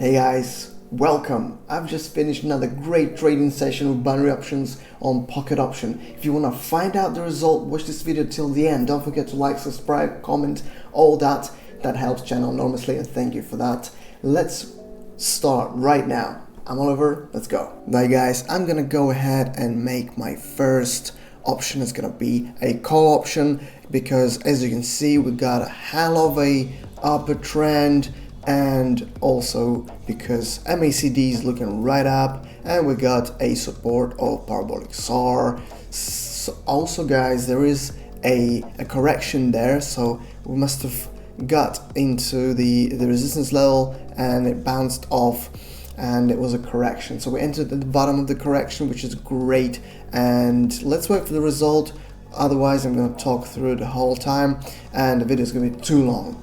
Hey guys, welcome. I've just finished another great trading session with binary options on Pocket Option. If you want to find out the result, watch this video till the end. Don't forget to like, subscribe, comment, all that. That helps channel enormously and thank you for that. Let's start right now. I'm Oliver, let's go. Right guys, I'm gonna go ahead and make my first option. It's gonna be a call option because as you can see, we got a hell of a upper trend, and also because MACD is looking right up and we got a support of parabolic SAR. So also guys, there is a correction there, so we must have got into the resistance level and it bounced off and it was a correction. So we entered at the bottom of the correction, which is great, and let's wait for the result. Otherwise I'm going to talk through the whole time and the video is going to be too long.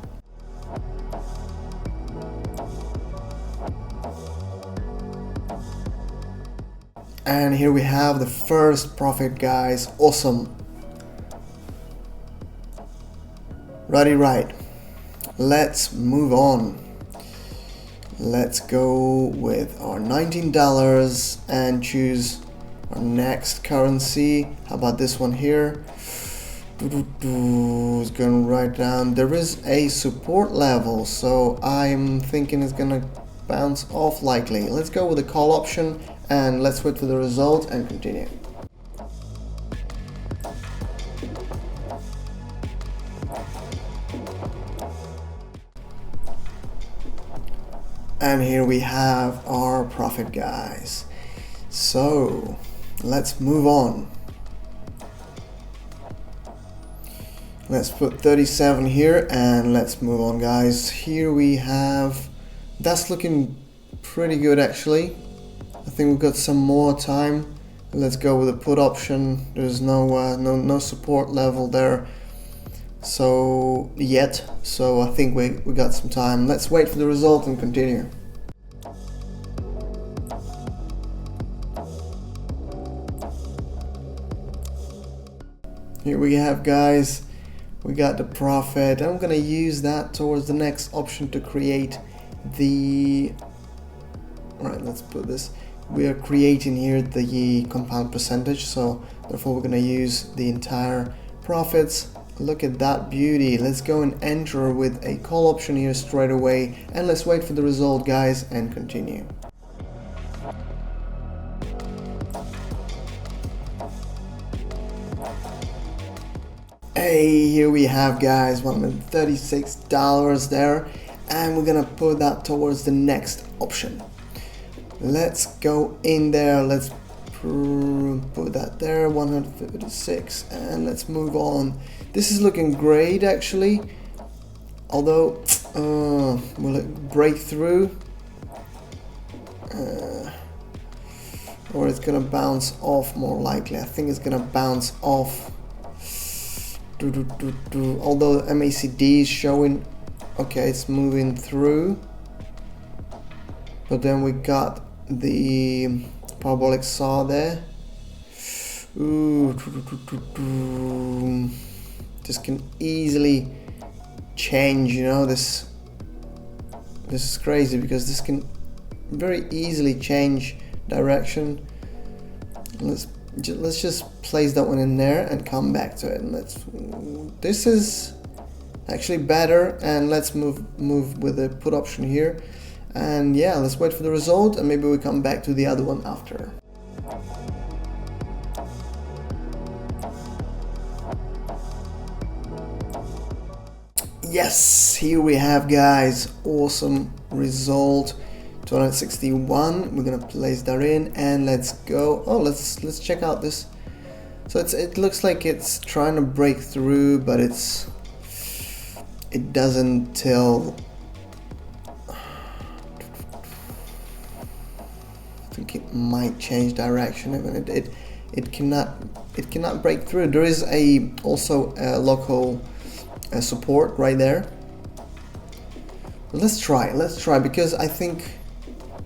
And here we have the first profit, guys. Awesome. Right. Let's move on. Let's go with our $19 and choose our next currency. How about this one here? It's going right down. There is a support level, so I'm thinking it's gonna bounce off likely. Let's go with the call option and let's wait for the result and continue. And here we have our profit, guys. So let's move on. Let's put 37 here and let's move on, guys. Here we have, that's looking pretty good actually. I think we've got some more time. Let's go with the put option. There's no support level there so yet, so I think we got some time. Let's wait for the result and continue. Here we have, guys, we got the profit. I'm gonna use that towards the next option to create the, alright, let's put this, we are creating here the compound percentage, so therefore we're gonna use the entire profits. Look at that beauty. Let's go and enter with a call option here straight away and let's wait for the result, guys, and continue. Hey, here we have, guys, $136 there, and we're gonna put that towards the next option. Let's go in there, let's put that there, 156, and let's move on. This is looking great actually, although will it break through or it's gonna bounce off more likely. I think it's gonna bounce off. Although MACD is showing okay, it's moving through, but then we got the parabolic SAR there. Ooh, this can easily change, you know, this is crazy because this can very easily change direction. Let's just place that one in there and come back to it, and this is actually better, and let's move with the put option here, and yeah, let's wait for the result and maybe we come back to the other one after. Yes, here we have, guys, awesome result, 261. We're gonna place that in and let's go. Oh, let's check out this. So it looks like it's trying to break through, but it doesn't till I think it might change direction. Even it cannot break through. There is also a local support right there. But let's try because I think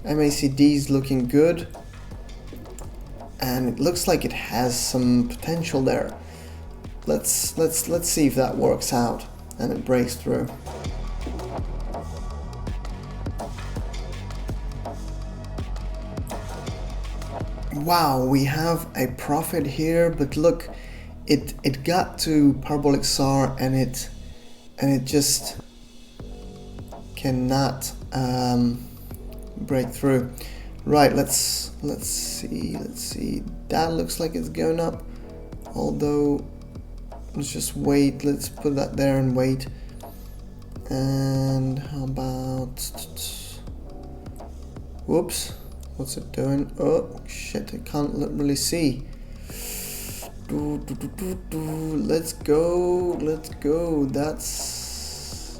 MACD is looking good and it looks like it has some potential there. Let's see if that works out and it breaks through. Wow, we have a profit here, but look, it got to parabolic SAR and it just cannot break through. Right, let's see. That looks like it's going up, although let's just wait. Let's put that there and wait. And how about, whoops, what's it doing? Oh shit, I can't really see. Let's go. That's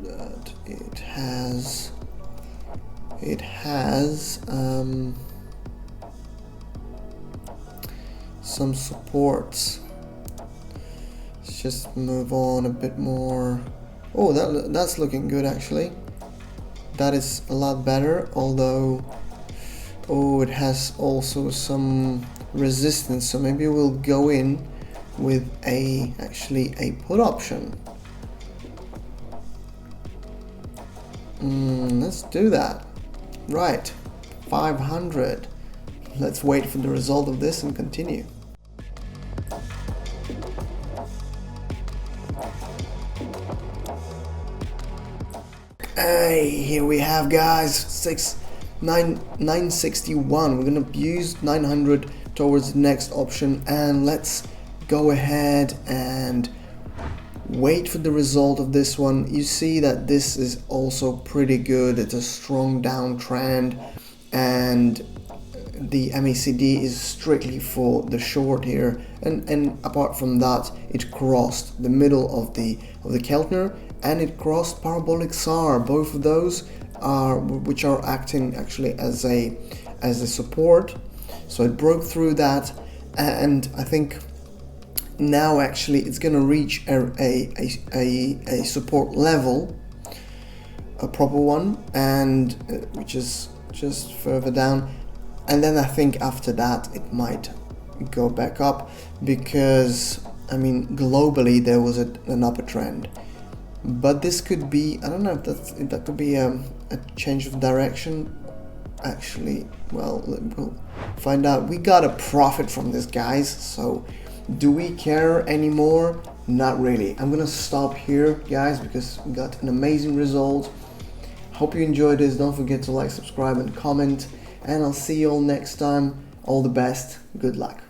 that. It has some supports. Let's just move on a bit more. Oh, that's looking good actually. That is a lot better, although it has also some resistance, so maybe we'll go in with actually a put option. Let's do that. Right, 500. Let's wait for the result of this and continue. Hey, here we have, guys, 961. We're gonna use 900 towards the next option, and let's go ahead and wait for the result of this one. You see that this is also pretty good. It's a strong downtrend, and the MACD is strictly for the short here, and apart from that, it crossed the middle of the Keltner, and it crossed parabolic SAR. Both of those are which are acting actually as a support. So it broke through that, and I think now actually it's gonna reach a support level, a proper one, and which is just further down, and then I think after that it might go back up, because I mean globally there was an upper trend, but this could be, I don't know if that could be a change of direction. Actually, well, we'll find out. We got a profit from this, guys, so do we care anymore? Not really. I'm gonna stop here, guys, because we got an amazing result. Hope you enjoyed this. Don't forget to like, subscribe, and comment, and I'll see you all next time. All the best. Good luck.